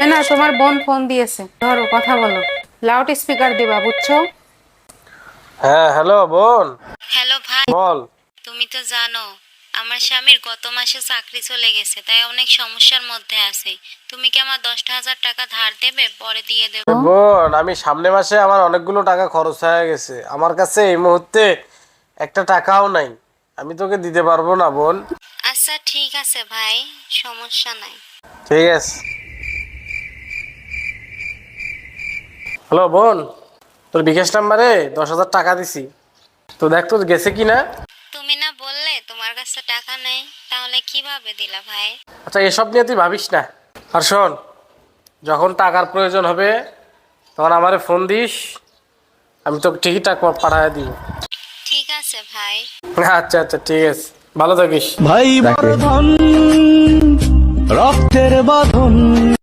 না, তোমার বোন ফোন দিয়েছে, ধরো কথা বলো। লাউড স্পিকার দিবা, বুঝছো? হ্যাঁ, হ্যালো বোন। হ্যালো ভাই, বল। তুমি তো জানো আমার স্বামীর গত মাসে চাকরি চলে গেছে, তাই অনেক সমস্যার মধ্যে আছে। তুমি কি আমার 10,000 টাকা ধার দেবে? পরে দিয়ে দেবো। বোন, আমি সামনে মাসে আমার অনেকগুলো টাকা খরচ হয়ে গেছে, আমার কাছে এই মুহূর্তে একটা টাকাও নাই। আমি তোকে দিতে পারবো না বোন। আচ্ছা ঠিক আছে ভাই, সমস্যা নাই। ঠিক আছে। হ্যালো বোন, তোর বিকাশ নাম্বারে 10,000 টাকা দিছি, তো দেখ তোর গেছে কি না। তুমি না বললে তোমার কাছে টাকা নেই, তাহলে কিভাবে দিলা ভাই? আচ্ছা, এসব নিয়ে তুই ভাবিস না। আর শোন, যখন টাকার প্রয়োজন হবে তখন আমারে ফোন দিস, আমি তোকে ঠিকই টাকা পাঠিয়ে দিব। ঠিক আছে ভাই। আচ্ছা আচ্ছা, ঠিক আছে, ভালো থাকিস। ভাই বড় ধন, রক্তের বাঁধন।